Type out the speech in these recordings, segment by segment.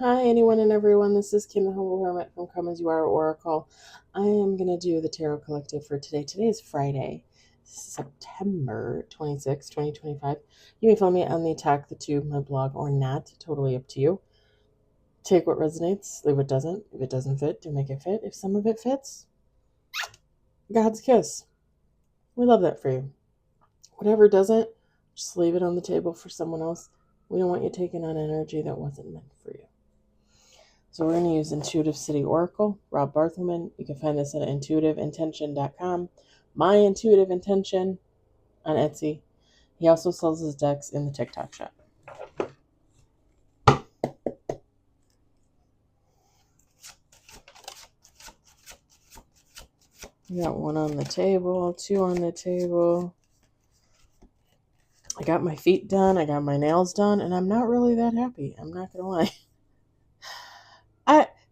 Hi, anyone and everyone. This is Kim the Humble Hermit from Come As You Are Oracle. I am going to do the Tarot Collective for today. Today is Friday, September 26, 2025. You may follow me on the Attack the Tube, my blog, or not. Totally up to you. Take what resonates, leave what doesn't. If it doesn't fit, do make it fit. If some of it fits, God's kiss. We love that for you. Whatever doesn't, just leave it on the table for someone else. We don't want you taking on energy that wasn't meant for you. So we're going to use Intuitive City Oracle, Rob Barthelman. You can find this at intuitiveintention.com. My Intuitive Intention on Etsy. He also sells his decks in the TikTok shop. We got one on the table, two on the table. I got my feet done, I got my nails done, and I'm not really that happy. I'm not going to lie.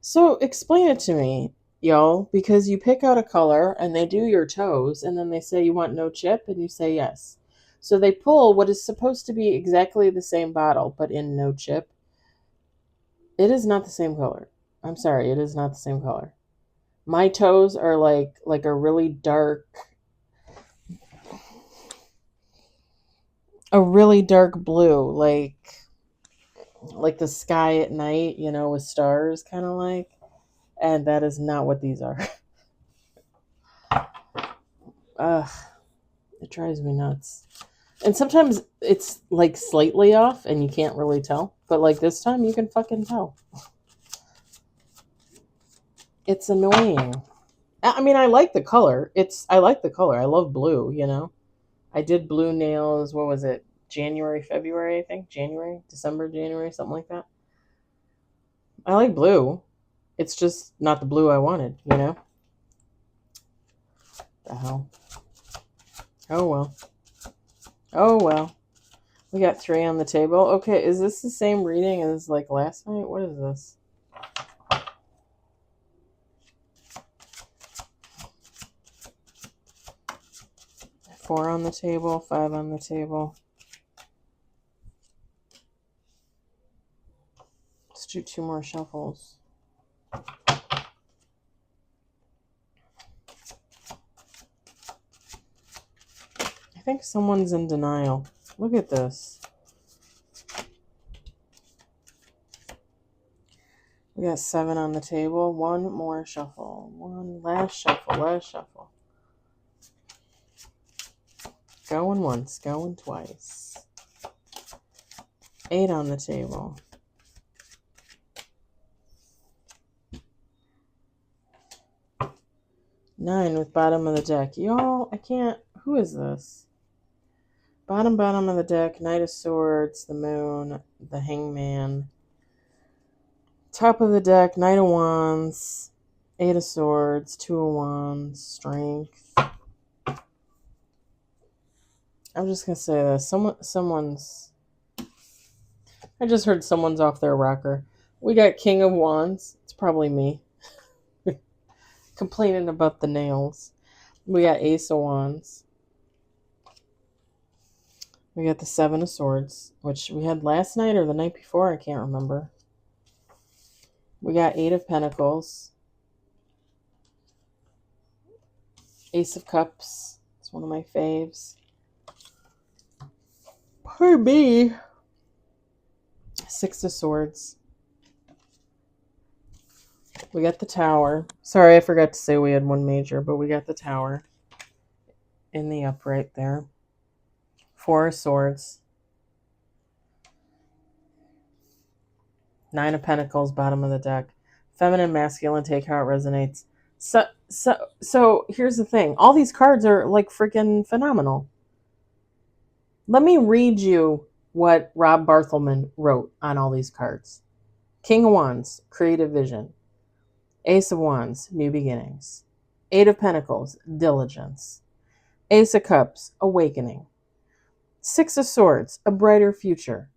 So explain it to me, y'all, because you pick out a color and they do your toes and then they say you want no chip and you say yes. So they pull what is supposed to be exactly the same bottle but in no chip. It is not the same color. I'm sorry, it is not the same color. My toes are like a really dark blue, like the sky at night, with stars kind of like. And that is not what these are. Ugh, it drives me nuts. And sometimes it's like slightly off and you can't really tell. But like this time you can fucking tell. It's annoying. I mean, I like the color. I like the color. I love blue. I did blue nails, what was it? January, February, I think. December, January, something like that. I like blue. It's just not the blue I wanted. The hell. Oh well. Oh well. We got 3 on the table. Okay, is this the same reading as like last night? What is this? 4 on the table, 5 on the table. Let's do 2 more shuffles. I think someone's in denial. Look at this. We got 7 on the table. 1 more shuffle. Last shuffle. Going once, going twice. 8 on the table. 9 with bottom of the deck. Y'all, I can't. Who is this? Bottom of the deck. Knight of Swords, the Moon, the Hangman. Top of the deck, Knight of Wands, 8 of Swords, 2 of Wands, Strength. I'm just going to say this. I just heard someone's off their rocker. We got King of Wands. It's probably me. Complaining about the nails. We got Ace of Wands. We got the 7 of Swords, which we had last night or the night before. I can't remember. We got 8 of Pentacles. Ace of Cups. It's one of my faves. Pardon me. 6 of Swords. We got the Tower. Sorry, I forgot to say we had 1 major, but we got the Tower in the upright there. 4 of Swords. 9 of Pentacles, bottom of the deck. Feminine, masculine, take how it resonates. So here's the thing. All these cards are like freaking phenomenal. Let me read you what Rob Barthelman wrote on all these cards. King of Wands, creative vision. Ace of Wands, new beginnings. 8 of Pentacles, diligence. Ace of Cups, awakening. 6 of Swords, a brighter future.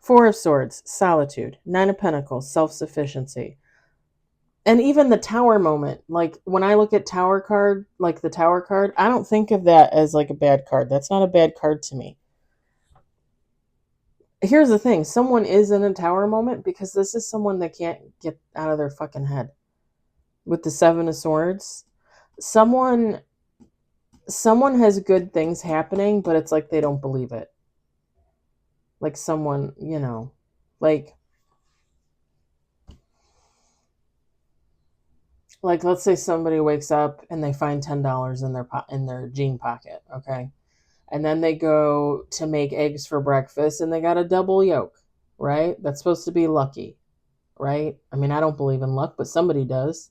4 of Swords, solitude. 9 of Pentacles, self-sufficiency. And even the Tower moment, like when I look at Tower card, like the Tower card, I don't think of that as like a bad card. That's not a bad card to me. Here's the thing. Someone is in a tower moment because this is someone that can't get out of their fucking head. With the Seven of Swords, someone has good things happening, but it's like they don't believe it. Like someone, like let's say somebody wakes up and they find $10 in their jean pocket, okay? And then they go to make eggs for breakfast and they got a double yolk, right? That's supposed to be lucky, right? I mean, I don't believe in luck, but somebody does.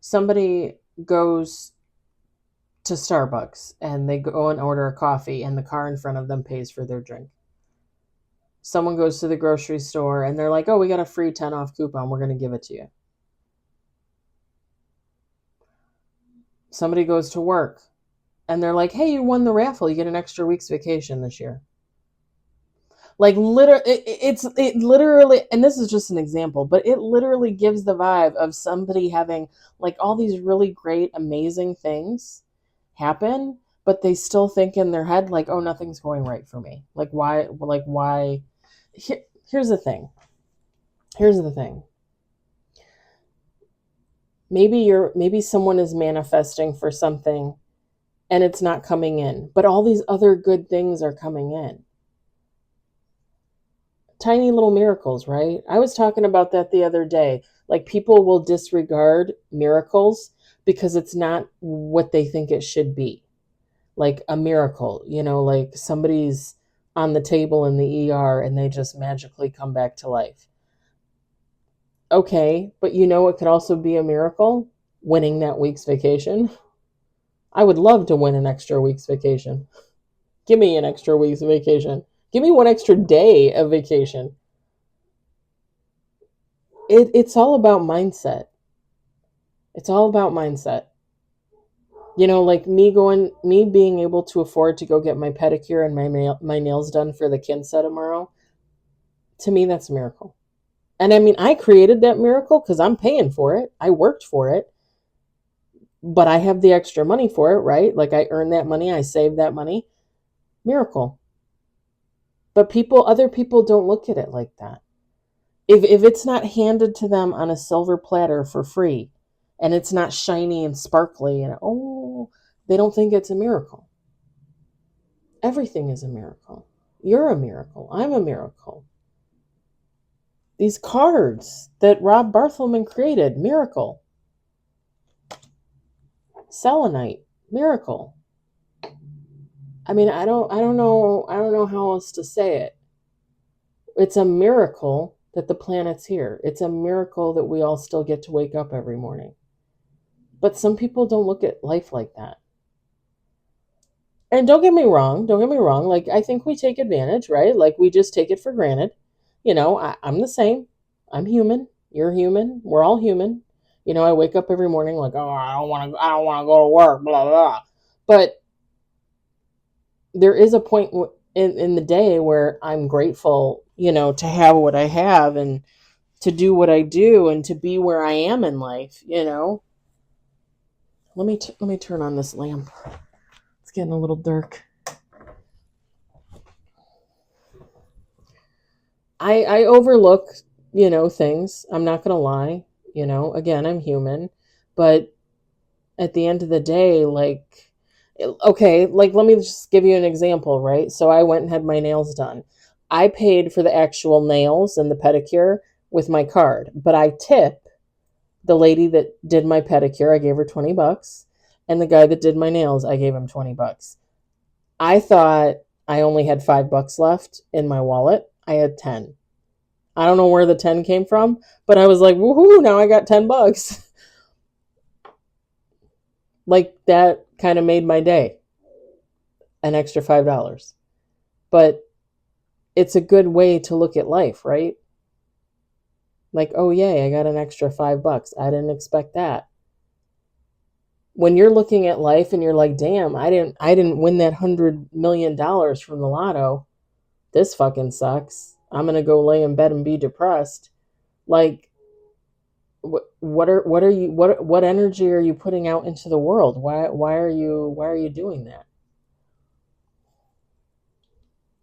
Somebody goes to Starbucks and they go and order a coffee and the car in front of them pays for their drink. Someone goes to the grocery store and they're like, oh, we got a free 10 off coupon. We're going to give it to you. Somebody goes to work and they're like, hey, you won the raffle. You get an extra week's vacation this year. Like it literally, and this is just an example, but it literally gives the vibe of somebody having like all these really great, amazing things happen, but they still think in their head like, oh, nothing's going right for me. Like why? Like why? Here's the thing. Here's the thing. Maybe someone is manifesting for something and it's not coming in, but all these other good things are coming in. Tiny little miracles, right? I was talking about that the other day. Like people will disregard miracles because it's not what they think it should be. Like a miracle, like somebody's on the table in the ER and they just magically come back to life. Okay, but it could also be a miracle? Winning that week's vacation. I would love to win an extra week's vacation. Give me an extra week's vacation. Give me one extra day of vacation. It's all about mindset. It's all about mindset. Like me being able to afford to go get my pedicure and my nails done for the Kinsa tomorrow. To me, that's a miracle. And I mean, I created that miracle because I'm paying for it. I worked for it, but I have the extra money for it, right? Like I earned that money, I saved that money. Miracle. But other people don't look at it like that. If it's not handed to them on a silver platter for free, and it's not shiny and sparkly, and they don't think it's a miracle. Everything is a miracle. You're a miracle. I'm a miracle. These cards that Rob Barthelman created, miracle. Selenite, miracle. I mean, I don't know how else to say it. It's a miracle that the planet's here. It's a miracle that we all still get to wake up every morning. But some people don't look at life like that. And don't get me wrong. Like, I think we take advantage, right? Like, we just take it for granted. I'm the same. I'm human. You're human. We're all human. I wake up every morning like, oh, I don't want to go to work, blah, blah. But there is a point in the day where I'm grateful, to have what I have and to do what I do and to be where I am in life, Let me turn on this lamp. It's getting a little dark. I overlook, things. I'm not going to lie. Again, I'm human. But at the end of the day, like, okay, like, let me just give you an example, right? So I went and had my nails done. I paid for the actual nails and the pedicure with my card, but I tip the lady that did my pedicure. I gave her $20, and the guy that did my nails, I gave him $20. I thought I only had $5 left in my wallet. I had 10. I don't know where the 10 came from, but I was like, woohoo, now I got $10. Like, that kind of made my day. An extra $5. But it's a good way to look at life, right? Like, oh yay, I got an extra $5. I didn't expect that. When you're looking at life and you're like, damn, I didn't win that $100 million from the lotto. This fucking sucks. I'm gonna go lay in bed and be depressed. Like, what energy are you putting out into the world? Why are you doing that?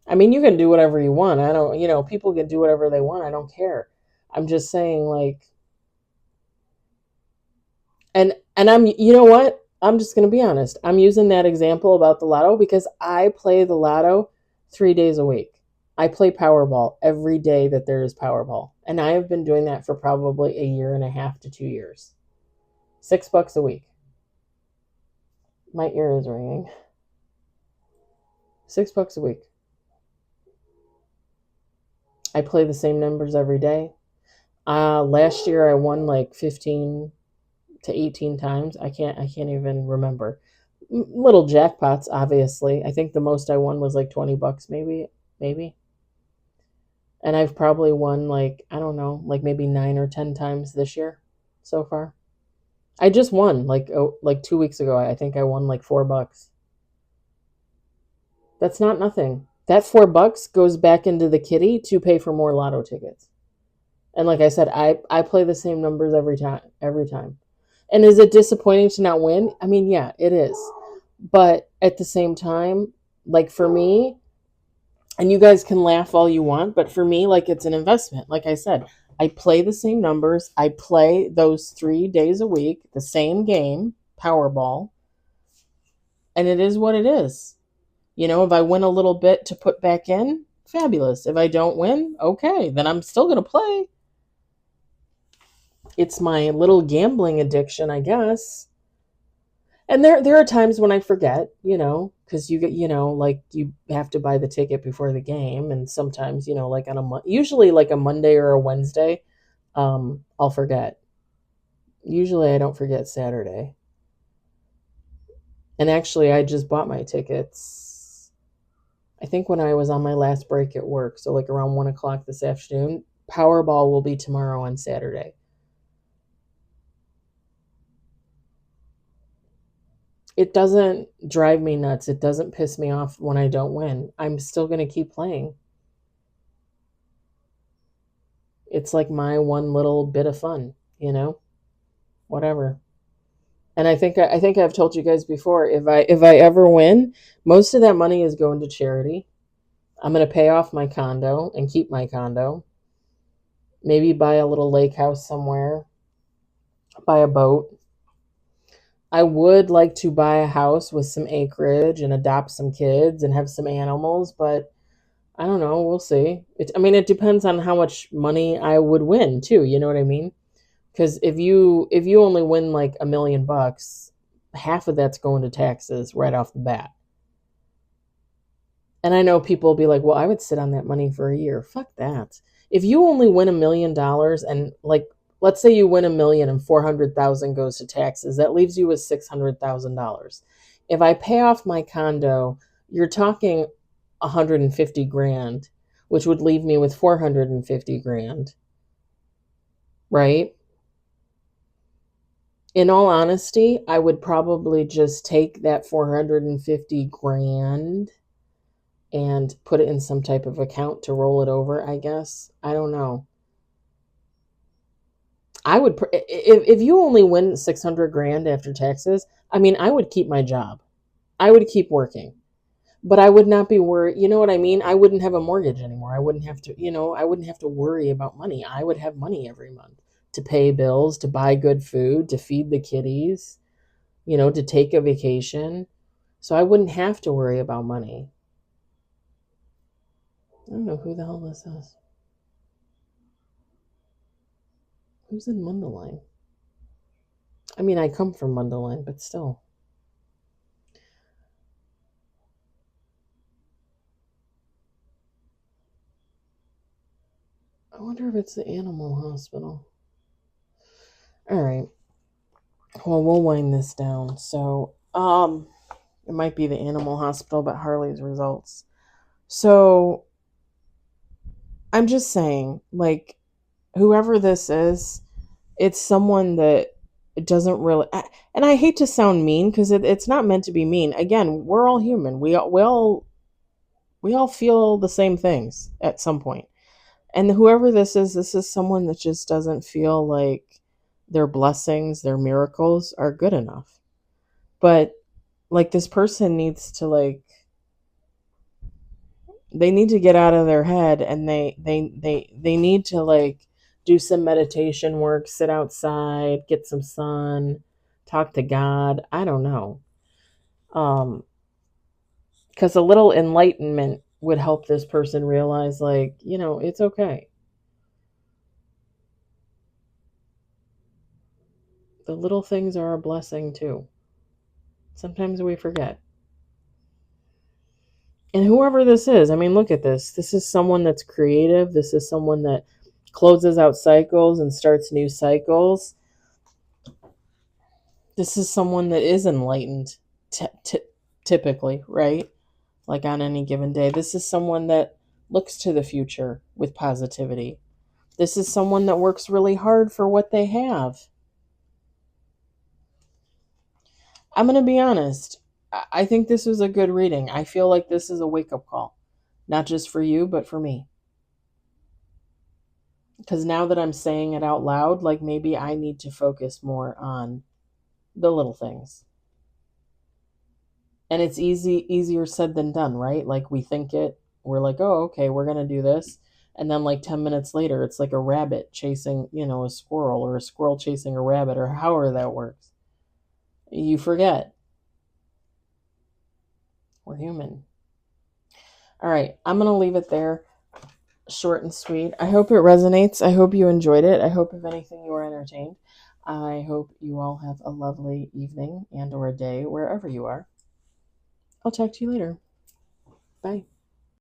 I mean, you can do whatever you want. I don't, people can do whatever they want. I don't care. I'm just saying, like, and I'm, you know what? I'm just going to be honest. I'm using that example about the lotto because I play the lotto 3 days a week. I play Powerball every day that there is Powerball. And I have been doing that for probably a year and a half to 2 years. $6 a week. My ear is ringing. $6 a week. I play the same numbers every day. Last year I won like 15 to 18 times. I can't even remember. Little jackpots, obviously. I think the most I won was like $20 maybe. And I've probably won like, I don't know, like maybe 9 or 10 times this year so far. I just won like 2 weeks ago. I think I won like $4. That's not nothing. That $4 goes back into the kitty to pay for more lotto tickets. And like I said, I play the same numbers every time. Every time. And is it disappointing to not win? I mean, yeah, it is. But at the same time, like for me, and you guys can laugh all you want, but for me, like it's an investment. Like I said, I play the same numbers. I play those 3 days a week, the same game, Powerball, and it is what it is. If I win a little bit to put back in, fabulous. If I don't win, okay, then I'm still going to play. It's my little gambling addiction, I guess. And there are times when I forget, because you get, like you have to buy the ticket before the game, and sometimes, like on usually like a Monday or a Wednesday, I'll forget. Usually I don't forget Saturday. And actually, I just bought my tickets. I think when I was on my last break at work, so like around 1 o'clock this afternoon. Powerball will be tomorrow on Saturday. It doesn't drive me nuts. It doesn't piss me off when I don't win. I'm still going to keep playing. It's like my one little bit of fun, whatever. And I think I've told you guys before, if I ever win, most of that money is going to charity. I'm going to pay off my condo and keep my condo. Maybe buy a little lake house somewhere, buy a boat. I would like to buy a house with some acreage and adopt some kids and have some animals, but I don't know. We'll see. It depends on how much money I would win too. You know what I mean? Because if you only win like $1 million, half of that's going to taxes right off the bat. And I know people will be like, "Well, I would sit on that money for a year." Fuck that. If you only win $1 million and like, let's say you win 1 million and 400,000 goes to taxes, that leaves you with $600,000. If I pay off my condo, you're talking 150 grand, which would leave me with 450 grand, right? In all honesty, I would probably just take that 450 grand and put it in some type of account to roll it over, I guess. I don't know. If you only win 600 grand after taxes, I would keep my job. I would keep working. But I would not be worried. You know what I mean? I wouldn't have a mortgage anymore. I wouldn't have to worry about money. I would have money every month to pay bills, to buy good food, to feed the kitties, to take a vacation. So I wouldn't have to worry about money. I don't know who the hell this is. Who's in Mundelein? I come from Mundelein, but still. I wonder if it's the animal hospital. All right. Well, we'll wind this down. So, it might be the animal hospital, but Harley's results. So, I'm just saying, like, whoever this is, it's someone that doesn't really. And I hate to sound mean because it's not meant to be mean. Again, we're all human. We all feel the same things at some point. And whoever this is someone that just doesn't feel like their blessings, their miracles are good enough. But like this person needs to like They need to get out of their head, and they need to like do some meditation work, sit outside, get some sun, talk to God. I don't know. Because a little enlightenment would help this person realize, like, it's okay. The little things are a blessing too. Sometimes we forget. And whoever this is, I mean, look at this. This is someone that's creative. This is someone that closes out cycles and starts new cycles. This is someone that is enlightened, typically, right? Like on any given day. This is someone that looks to the future with positivity. This is someone that works really hard for what they have. I'm going to be honest. I think this was a good reading. I feel like this is a wake up call, not just for you, but for me. Because now that I'm saying it out loud, like maybe I need to focus more on the little things. And it's easier said than done, right? Like we think it, we're like, oh, okay, we're going to do this. And then like 10 minutes later, it's like a rabbit chasing, a squirrel, or a squirrel chasing a rabbit, or however that works. You forget. We're human. All right, I'm going to leave it there. Short and sweet. I hope it resonates. I hope you enjoyed it. I hope, if anything, you were entertained. I hope you all have a lovely evening and or a day wherever you are. I'll talk to you later. Bye.